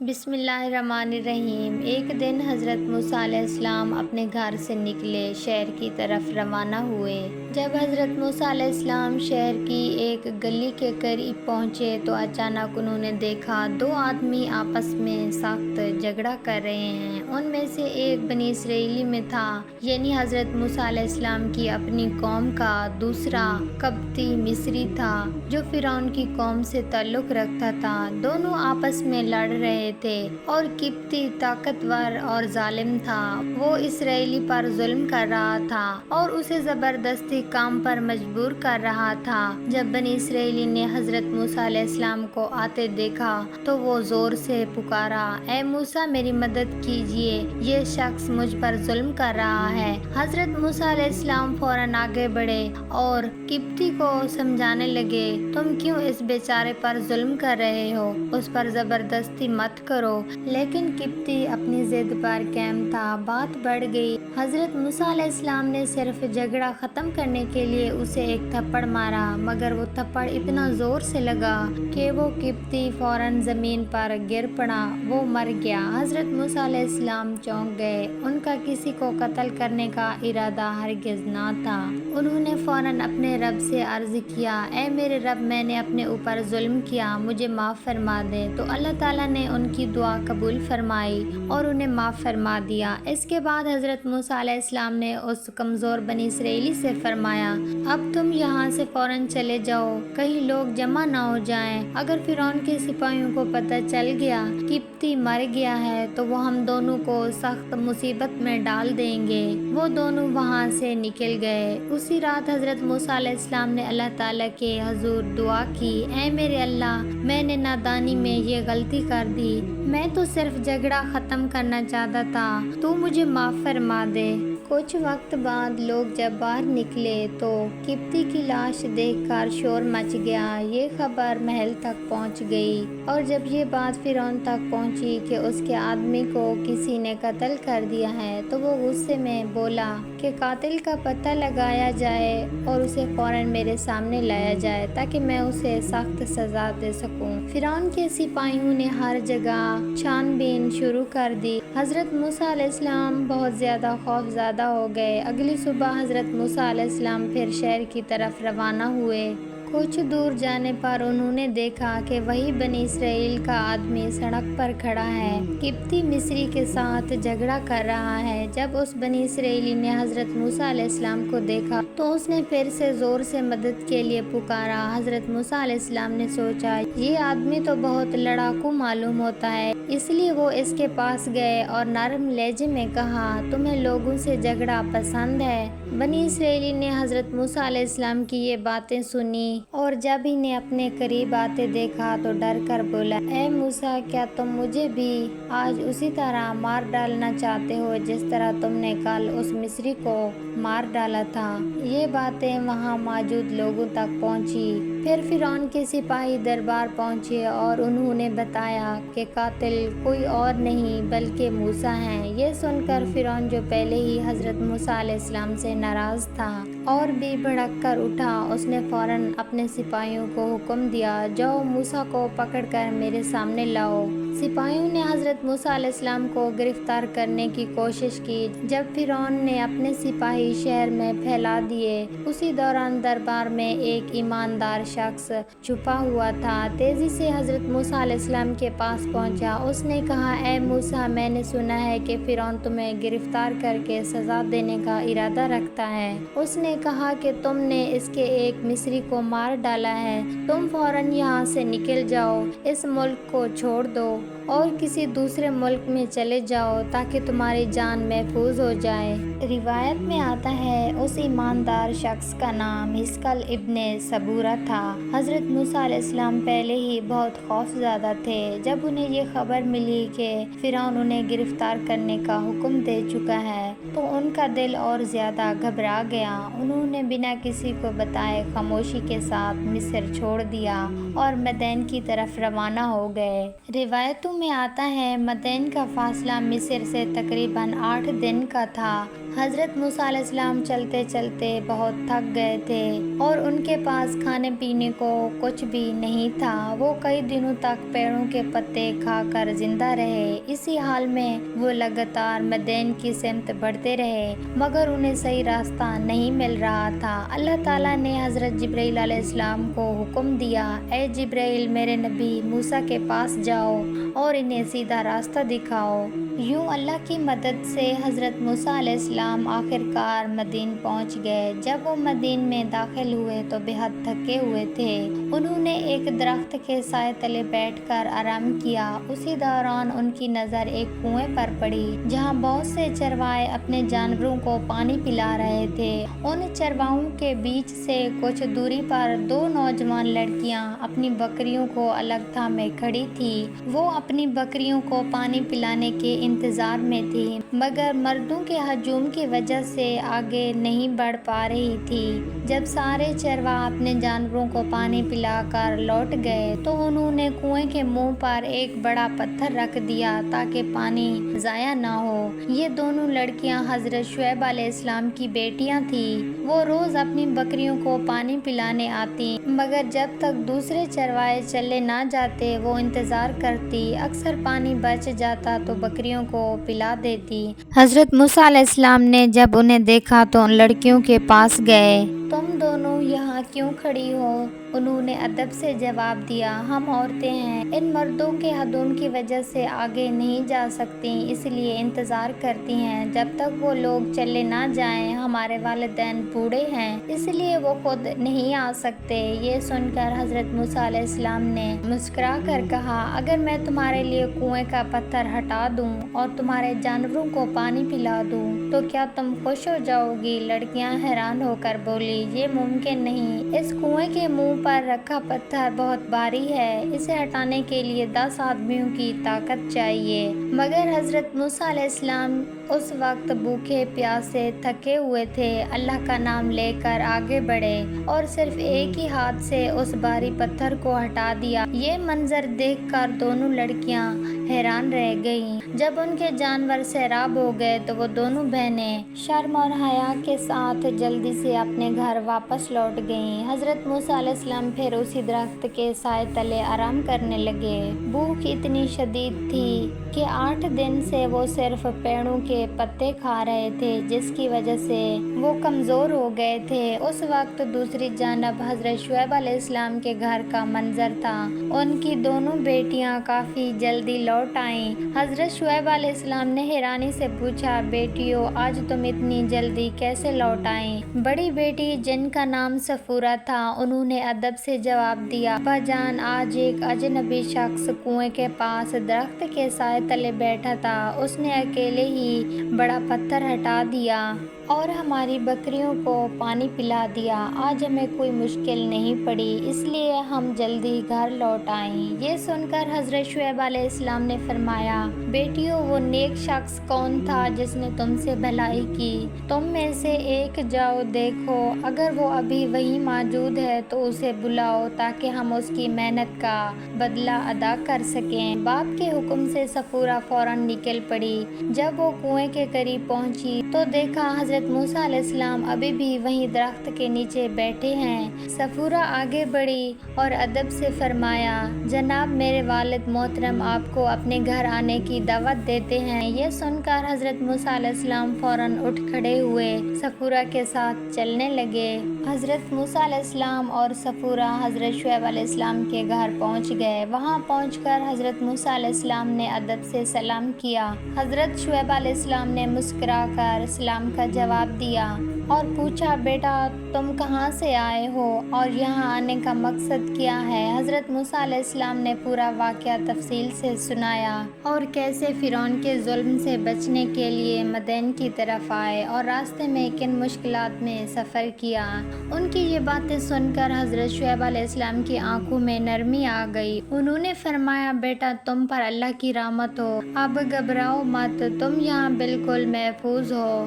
بسم اللہ الرحمن الرحیم۔ ایک دن حضرت موسیٰ علیہ السلام اپنے گھر سے نکلے، شہر کی طرف روانہ ہوئے۔ جب حضرت موسیٰ علیہ السلام شہر کی ایک گلی کے قریب پہنچے تو اچانک انہوں نے دیکھا دو آدمی آپس میں سخت جھگڑا کر رہے ہیں۔ ان میں سے ایک بنی اسرائیلی میں تھا، یعنی حضرت موسیٰ علیہ السلام کی اپنی قوم کا، دوسرا قبطی مصری تھا جو فرعون کی قوم سے تعلق رکھتا تھا۔ دونوں آپس میں لڑ رہے تھے اور قبطی طاقتور اور ظالم تھا۔ وہ اسرائیلی پر ظلم کر رہا تھا اور اسے زبردستی کام پر مجبور کر رہا تھا۔ جب بنی اسرائیلی نے حضرت موسیٰ علیہ السلام کو آتے دیکھا تو وہ زور سے پکارا، اے موسیٰ میری مدد کیجیے، یہ شخص مجھ پر ظلم کر رہا ہے۔ حضرت موسیٰ علیہ السلام فوراً آگے بڑھے اور قبطی کو سمجھانے لگے، تم کیوں اس بیچارے پر ظلم کر رہے ہو؟ اس پر زبردستی مت کرو۔ لیکن قبطی اپنی ضد پر قائم تھا۔ بات بڑھ گئی۔ حضرت موسیٰ علیہ السلام نے صرف جھگڑا ختم کرنے کے لیے اسے ایک تھپڑ مارا، مگر وہ تھپڑ اتنا زور سے لگا کہ وہ قبطی فوراً زمین پر گر پڑا، وہ مر گیا۔ حضرت موسیٰ علیہ السلام چونک گئے۔ ان کا کسی کو قتل کرنے کا ارادہ ہرگز نہ تھا۔ انہوں نے فوراً اپنے رب سے عرض کیا، اے میرے رب، میں نے اپنے اوپر ظلم کیا، مجھے معاف فرما دے۔ تو اللہ تعالیٰ نے ان کی دعا قبول فرمائی اور انہیں معاف فرما دیا۔ اس کے بعد حضرت موسیٰ علیہ السلام نے اس کمزور بنی اسرائیلی سے فرمایا، اب تم یہاں سے فوراً چلے جاؤ، کہیں لوگ جمع نہ ہو جائیں۔ اگر فرعون کے سپاہیوں کو پتہ چل گیا قبطی مر گیا ہے تو وہ ہم دونوں کو سخت مصیبت میں ڈال دیں گے۔ وہ دونوں وہاں سے نکل گئے۔ اسی رات حضرت موسیٰ علیہ السلام نے اللہ تعالیٰ کے حضور دعا کی، اے میرے اللہ، میں نے نادانی میں یہ غلطی کر دی، میں تو صرف جھگڑا ختم کرنا چاہتا تھا، تو مجھے معاف فرما دے۔ کچھ وقت بعد لوگ جب باہر نکلے تو قبطی کی لاش دیکھ کر شور مچ گیا۔ یہ خبر محل تک پہنچ گئی اور جب یہ بات فرعون تک پہنچی کہ اس کے آدمی کو کسی نے قتل کر دیا ہے تو وہ غصے میں بولا کہ قاتل کا پتہ لگایا جائے اور اسے فوراً میرے سامنے لایا جائے تاکہ میں اسے سخت سزا دے سکوں۔ فرعون کے سپاہیوں نے ہر جگہ چھان بین شروع کر دی۔ حضرت موسیٰ علیہ السلام بہت زیادہ خوف زدہ ہو گئے۔ اگلی صبح حضرت موسیٰ علیہ السلام پھر شہر کی طرف روانہ ہوئے۔ کچھ دور جانے پر انہوں نے دیکھا کہ وہی بنی اسرائیل کا آدمی سڑک پر کھڑا ہے، قبطی مصری کے ساتھ جھگڑا کر رہا ہے۔ جب اس بنی اسرائیلی نے حضرت موسیٰ علیہ السلام کو دیکھا تو اس نے پھر سے زور سے مدد کے لیے پکارا۔ حضرت موسیٰ علیہ السلام نے سوچا، یہ آدمی تو بہت لڑاکو معلوم ہوتا ہے، اس لیے وہ اس کے پاس گئے اور نرم لہجے میں کہا، تمہیں لوگوں سے جھگڑا پسند ہے؟ بنی اسرائیلی نے حضرت موسیٰ علیہ السلام کی یہ باتیں سنی اور جب انہیں اپنے قریب آتے دیکھا تو ڈر کر بولا، اے موسیٰ، کیا تم مجھے بھی آج اسی طرح مار ڈالنا چاہتے ہو جس طرح تم نے کل اس مصری کو مار ڈالا تھا؟ یہ باتیں وہاں موجود لوگوں تک پہنچی۔ پھر فرعون کے سپاہی دربار پہنچے اور انہوں نے بتایا کہ قاتل کوئی اور نہیں بلکہ موسیٰ ہیں۔ یہ سن کر فرعون، جو پہلے ہی حضرت موسیٰ علیہ السلام سے ناراض تھا، اور بھی بھڑک کر اٹھا۔ اس نے فوراً اپنے سپاہیوں کو حکم دیا، جاؤ موسیٰ کو پکڑ کر میرے سامنے لاؤ۔ سپاہیوں نے حضرت موسیٰ علیہ السلام کو گرفتار کرنے کی کوشش کی۔ جب فرعون نے اپنے سپاہی شہر میں پھیلا دیے، اسی دوران دربار میں ایک ایماندار شخص چھپا ہوا تھا، تیزی سے حضرت موسیٰ علیہ السلام کے پاس پہنچا۔ اس نے کہا، اے موسیٰ، میں نے سنا ہے کہ فرعون تمہیں گرفتار کر کے سزا دینے کا ارادہ رکھتا ہے۔ اس نے کہا کہ تم نے اس کے ایک مصری کو مار ڈالا ہے، تم فوراً یہاں سے نکل جاؤ، اس ملک کو چھوڑ دو اور کسی دوسرے ملک میں چلے جاؤ تاکہ تمہاری جان محفوظ ہو جائے۔ روایت میں آتا ہے اس ایماندار شخص کا نام حزقل ابن صبورہ تھا۔ حضرت موسیٰ علیہ السلام پہلے ہی بہت خوف زدہ تھے۔ جب انہیں یہ خبر ملی کہ فرعون انہیں گرفتار کرنے کا حکم دے چکا ہے تو ان کا دل اور زیادہ گھبرا گیا۔ انہوں نے بنا کسی کو بتائے خاموشی کے ساتھ مصر چھوڑ دیا اور مدین کی طرف روانہ ہو گئے۔ روایت روایتوں میں آتا ہے مدین کا فاصلہ مصر سے تقریباً 8 دن کا تھا۔ حضرت موسیٰ علیہ السلام چلتے چلتے بہت تھک گئے تھے اور ان کے پاس کھانے پینے کو کچھ بھی نہیں تھا۔ وہ کئی دنوں تک پیڑوں کے پتے کھا کر زندہ رہے۔ اسی حال میں وہ لگاتار مدین کی سمت بڑھتے رہے مگر انہیں صحیح راستہ نہیں مل رہا تھا۔ اللہ تعالیٰ نے حضرت جبرائیل علیہ السلام کو حکم دیا، اے جبرائیل، میرے نبی موسیٰ کے پاس جاؤ اور انہیں سیدھا راستہ دکھاؤ۔ یوں اللہ کی مدد سے حضرت موسیٰ علیہ السلام آخر کار مدین پہنچ گئے۔ جب وہ مدین میں داخل ہوئے تو بے حد تھکے ہوئے تھے۔ انہوں نے ایک درخت کے سائے تلے بیٹھ کر آرام کیا۔ اسی دوران ان کی نظر ایک کنویں پر پڑی جہاں بہت سے چرواہے اپنے جانوروں کو پانی پلا رہے تھے۔ ان چرواہوں کے بیچ سے کچھ دوری پر 2 نوجوان لڑکیاں اپنی بکریوں کو الگ تھامے کھڑی تھیں۔ وہ اپنی بکریوں کو پانی پلانے کے انتظار میں تھیں مگر مردوں کے ہجوم کی وجہ سے آگے نہیں بڑھ پا رہی تھی۔ جب سارے چرواہے اپنے جانوروں کو پانی پلا کر لوٹ گئے تو انہوں نے کنویں کے منہ پر ایک بڑا پتھر رکھ دیا تاکہ پانی ضائع نہ ہو۔ یہ دونوں لڑکیاں حضرت شعیب علیہ السلام کی بیٹیاں تھیں۔ وہ روز اپنی بکریوں کو پانی پلانے آتی مگر جب تک دوسرے چرواہے چلے نہ جاتے وہ انتظار کرتی۔ اکثر پانی بچ جاتا تو بکریوں کو پلا دیتی۔ حضرت موسیٰ علیہ السلام نے جب انہیں دیکھا تو ان لڑکیوں کے پاس گئے۔ تم دونوں یہاں کیوں کھڑی ہو؟ انہوں نے ادب سے جواب دیا، ہم عورتیں ہیں، ان مردوں کے ہجوم کی وجہ سے آگے نہیں جا سکتی، اس لیے انتظار کرتی ہیں جب تک وہ لوگ چلے نہ جائیں۔ ہمارے والدین بوڑھے ہیں اس لیے وہ خود نہیں آ سکتے۔ یہ سن کر حضرت موسیٰ علیہ السلام نے مسکرا کر کہا، اگر میں تمہارے لیے کنویں کا پتھر ہٹا دوں اور تمہارے جانوروں کو پانی پلا دوں تو کیا تم خوش ہو جاؤ گی؟ لڑکیاں حیران ہو کر بولی، یہ ممکن نہیں، اس کنویں کے منہ پر رکھا پتھر بہت بھاری ہے، اسے ہٹانے کے لیے 10 آدمیوں کی طاقت چاہیے۔ مگر حضرت موسیٰ علیہ السلام اس وقت بھوکے پیاسے تھکے ہوئے تھے۔ اللہ کا نام لے کر آگے بڑھے اور صرف ایک ہی ہاتھ سے اس بھاری پتھر کو ہٹا دیا۔ یہ منظر دیکھ کر دونوں لڑکیاں حیران رہ گئیں۔ جب ان کے جانور سیراب ہو گئے تو وہ دونوں بہنیں شرم اور حیا کے ساتھ جلدی سے اپنے گھر واپس لوٹ گئیں۔ حضرت موسیٰ علیہ السلام پھر اسی درخت کے سائے تلے آرام کرنے لگے۔ بھوک اتنی شدید تھی کہ 8 دن سے وہ صرف پیڑوں کے پتے کھا رہے تھے جس کی وجہ سے وہ کمزور ہو گئے تھے۔ اس وقت دوسری جانب حضرت شعیب علیہ السلام کے گھر کا منظر تھا۔ ان کی دونوں بیٹیاں کافی جلدی لوٹ آئیں۔ حضرت شعیب علیہ السلام نے حیرانی سے پوچھا، بیٹیوں آج تم اتنی جلدی کیسے لوٹ آئیں؟ بڑی بیٹی جن کا نام صفورہ تھا انہوں نے ادب سے جواب دیا، ابا جان آج ایک اجنبی شخص کنویں کے پاس درخت کے سائے تلے بیٹھا تھا، اس نے اکیلے ہی بڑا پتھر ہٹا دیا اور ہماری بکریوں کو پانی پلا دیا۔ آج ہمیں کوئی مشکل نہیں پڑی اس لیے ہم جلدی گھر لوٹ آئیں۔ یہ سن کر حضرت شعیب علیہ السلام نے فرمایا، بیٹیوں وہ نیک شخص کون تھا جس نے تم سے بھلائی کی؟ تم میں سے ایک جاؤ دیکھو، اگر وہ ابھی وہیں موجود ہے تو اسے بلاؤ تاکہ ہم اس کی محنت کا بدلہ ادا کر سکیں۔ باپ کے حکم سے صفورہ فوراً نکل پڑی۔ جب وہ کنویں کے قریب پہنچی تو دیکھا حضرت موسیٰ علیہ السلام ابھی بھی وہیں درخت کے نیچے بیٹھے ہیں۔ صفورہ آگے بڑھی اور ادب سے فرمایا، جناب میرے والد محترم آپ کو اپنے گھر آنے کی دعوت دیتے ہیں۔ یہ سن کر حضرت موسیٰ علیہ السلام فوراً اٹھ کھڑے ہوئے صفورہ کے ساتھ چلنے لگے۔ حضرت موسیٰ علیہ السلام اور صفورہ حضرت شعیب علیہ السلام کے گھر پہنچ گئے۔ وہاں پہنچ کر حضرت موسیٰ علیہ السلام نے ادب سے سلام کیا۔ حضرت شعیب علیہ السلام نے مسکرا کر سلام کا جواب دیا اور پوچھا، بیٹا تم کہاں سے آئے ہو اور یہاں آنے کا مقصد کیا ہے؟ حضرت موسیٰ علیہ السلام نے پورا واقعہ تفصیل سے سنایا اور کیسے فرعون کے ظلم سے بچنے کے لیے مدین کی طرف آئے اور راستے میں کن مشکلات میں سفر کیا۔ ان کی یہ باتیں سن کر حضرت شعیب علیہ السلام کی آنکھوں میں نرمی آ گئی۔ انہوں نے فرمایا، بیٹا تم پر اللہ کی رحمت ہو، اب گھبراؤ مت، تم یہاں بالکل محفوظ ہو۔